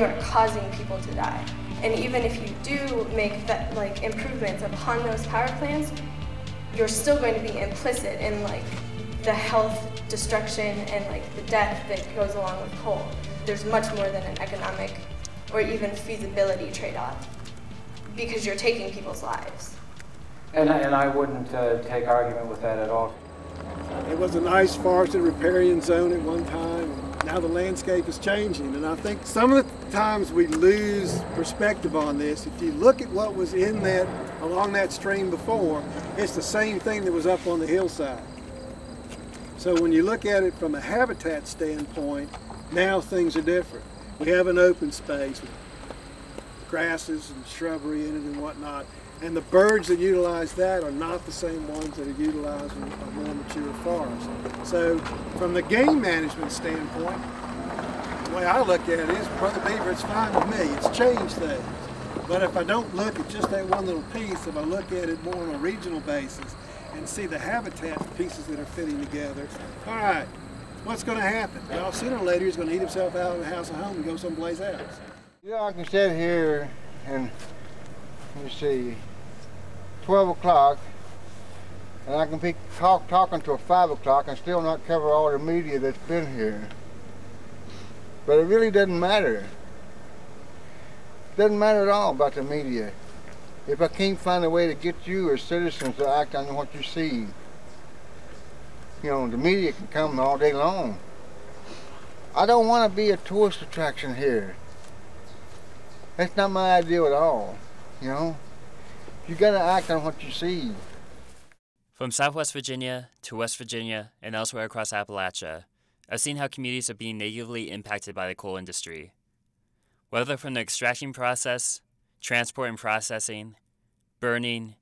you are causing people to die. And even if you do make that, like, improvements upon those power plants, you're still going to be implicit in, like, the health destruction and, like, the death that goes along with coal. There's much more than an economic or even feasibility trade-off, because you're taking people's lives. And I wouldn't take argument with that at all. It was a nice forested riparian zone at one time. Now the landscape is changing, and I think some of the times we lose perspective on this. If you look at what was in that, along that stream before, it's the same thing that was up on the hillside. So when you look at it from a habitat standpoint, now things are different. We have an open space with grasses and shrubbery in it and whatnot, and the birds that utilize that are not the same ones that are utilizing a more mature forest. So from the game management standpoint, the way I look at it is, Brother Beaver, it's fine with me. It's changed things. But if I don't look at just that one little piece, if I look at it more on a regional basis and see the habitat pieces that are fitting together, all right, what's going to happen? Well, sooner or later he's going to eat himself out of the house at home and go someplace else. You know, I can sit here and, let me see, 12 o'clock, and I can be talking till 5 o'clock and still not cover all the media that's been here. But it really doesn't matter. It doesn't matter at all about the media. If I can't find a way to get you as citizens to act on what you see, you know, the media can come all day long. I don't want to be a tourist attraction here. That's not my idea at all, you know. You got to act on what you see. From Southwest Virginia to West Virginia and elsewhere across Appalachia, I've seen how communities are being negatively impacted by the coal industry. Whether from the extraction process, transport and processing, burning,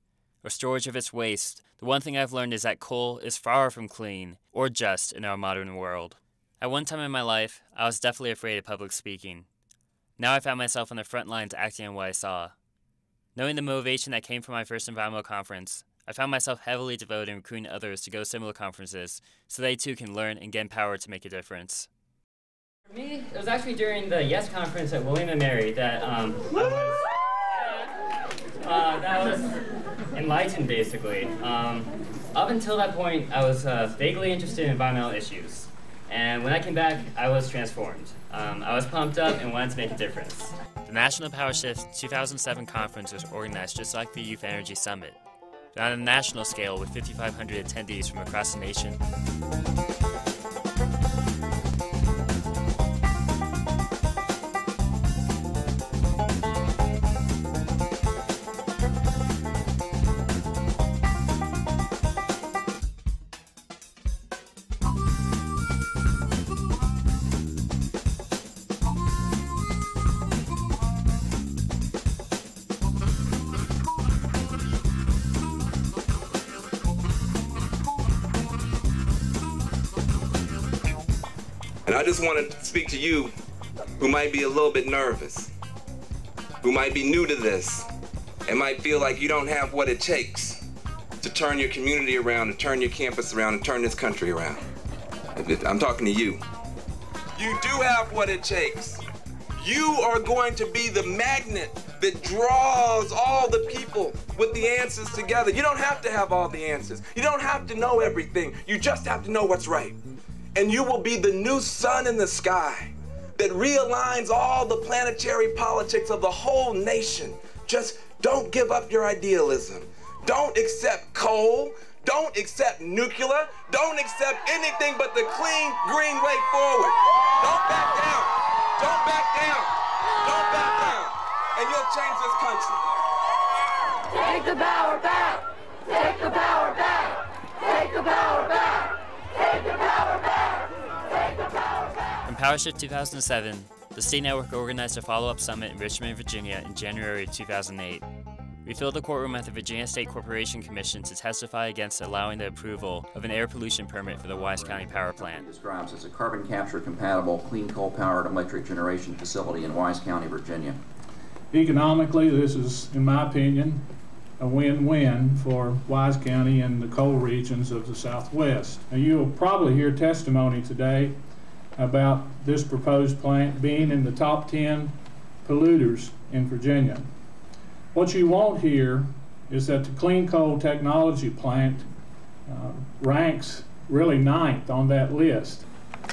or storage of its waste, the one thing I've learned is that coal is far from clean or just in our modern world. At one time in my life, I was definitely afraid of public speaking. Now I found myself on the front lines acting on what I saw. Knowing the motivation that came from my first environmental conference, I found myself heavily devoted in recruiting others to go to similar conferences so they too can learn and get empowered to make a difference. For me, it was actually during the YES conference at William & Mary that that was enlightened, basically. Up until that point, I was vaguely interested in environmental issues. And when I came back, I was transformed. I was pumped up and wanted to make a difference. The National Power Shift 2007 conference was organized just like the Youth Energy Summit, but on a national scale with 5,500 attendees from across the nation. And I just want to speak to you who might be a little bit nervous, who might be new to this, and might feel like you don't have what it takes to turn your community around, to turn your campus around, and turn this country around. I'm talking to you. You do have what it takes. You are going to be the magnet that draws all the people with the answers together. You don't have to have all the answers. You don't have to know everything. You just have to know what's right. And you will be the new sun in the sky that realigns all the planetary politics of the whole nation. Just don't give up your idealism. Don't accept coal. Don't accept nuclear. Don't accept anything but the clean, green way forward. Don't back down. Don't back down. Don't back down. And you'll change this country. Take the power back. Take the power back. Take the power back. Take the power back! Take the power back! In PowerShift 2007, the state network organized a follow-up summit in Richmond, Virginia in January 2008. We filled the courtroom at the Virginia State Corporation Commission to testify against allowing the approval of an air pollution permit for the Wise County Power Plant. It describes as a carbon capture compatible, clean coal-powered electric generation facility in Wise County, Virginia. Economically, this is, in my opinion, a win-win for Wise County and the coal regions of the Southwest. Now, you'll probably hear testimony today about this proposed plant being in the top 10 polluters in Virginia. What you won't hear is that the Clean Coal Technology Plant ranks really 9th on that list.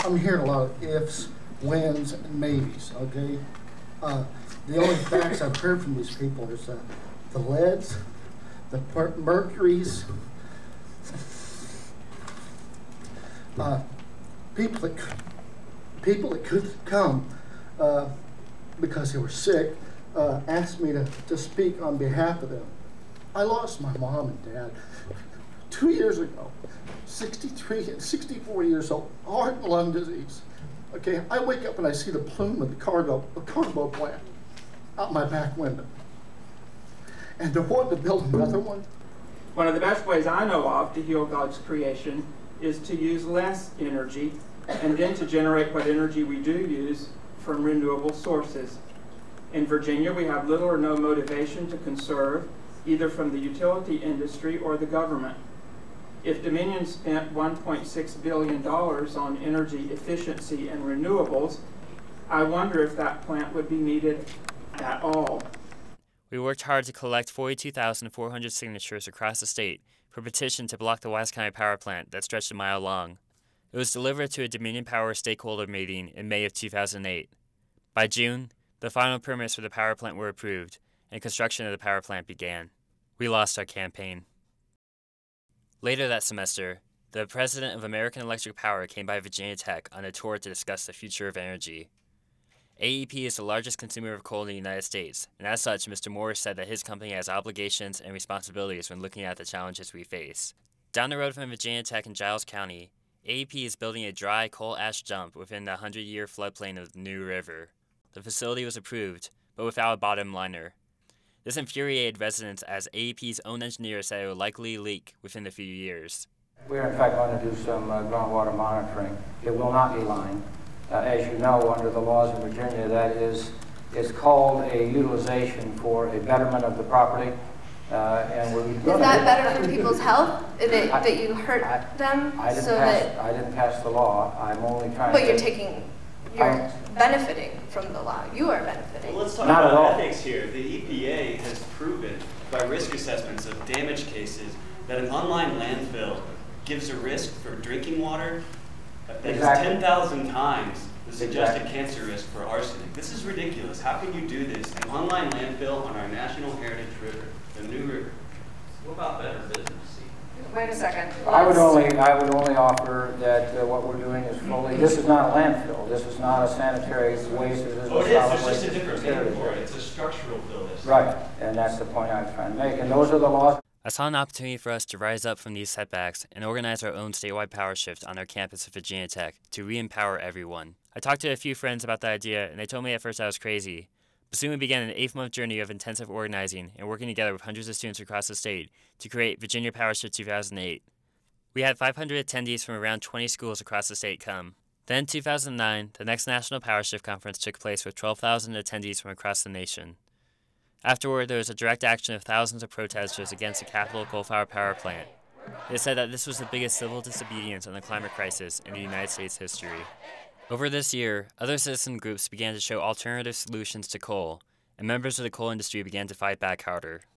I'm hearing a lot of ifs, whens, and maybes, okay? The only facts I've heard from these people is the leads, the mercuries, people that couldn't come because they were sick asked me to speak on behalf of them. I lost my mom and dad 2 years ago, 63 and 64 years old, heart and lung disease. Okay, I wake up and I see the plume of the cargo plant out my back window. And they're wanting to build another one. One of the best ways I know of to heal God's creation is to use less energy and then to generate what energy we do use from renewable sources. In Virginia, we have little or no motivation to conserve, either from the utility industry or the government. If Dominion spent $1.6 billion on energy efficiency and renewables, I wonder if that plant would be needed at all. We worked hard to collect 42,400 signatures across the state for a petition to block the Wise County power plant that stretched a mile long. It was delivered to a Dominion Power stakeholder meeting in May of 2008. By June, the final permits for the power plant were approved, and construction of the power plant began. We lost our campaign. Later that semester, the president of American Electric Power came by Virginia Tech on a tour to discuss the future of energy. AEP is the largest consumer of coal in the United States, and as such, Mr. Morris said that his company has obligations and responsibilities when looking at the challenges we face. Down the road from Virginia Tech in Giles County, AEP is building a dry coal ash dump within the 100-year floodplain of the New River. The facility was approved, but without a bottom liner. This infuriated residents as AEP's own engineers said it would likely leak within a few years. We are in fact going to do some groundwater monitoring. It will not be lined. As you know, under the laws in Virginia, that is called a utilization for a betterment of the property. Is that better for people's health? That you hurt them? I didn't pass the law. I'm only trying but to... you're benefiting from the law. You are benefiting. Well, let's talk about ethics here. The EPA has proven by risk assessments of damage cases that an unlined landfill gives a risk for drinking water that is 10,000 times the suggested cancer risk for arsenic. This is ridiculous. How can you do this? An unlined landfill on our national heritage river, the New River. What about better business? Wait a second. I would only offer that what we're doing is fully. This is not a landfill. This is not a sanitary waste. This is oh, it is. There's just a different name for it. It's a structural fill. Right, and that's the point I was trying to make. And those are the laws. I saw an opportunity for us to rise up from these setbacks and organize our own statewide power shift on our campus at Virginia Tech to re-empower everyone. I talked to a few friends about the idea, and they told me at first I was crazy. But soon we began an 8-month journey of intensive organizing and working together with hundreds of students across the state to create Virginia Power Shift 2008. We had 500 attendees from around 20 schools across the state come. Then in 2009, the next National Power Shift Conference took place with 12,000 attendees from across the nation. Afterward, there was a direct action of thousands of protesters against the Capitol coal-fired power plant. It said that this was the biggest civil disobedience on the climate crisis in the United States history. Over this year, other citizen groups began to show alternative solutions to coal, and members of the coal industry began to fight back harder.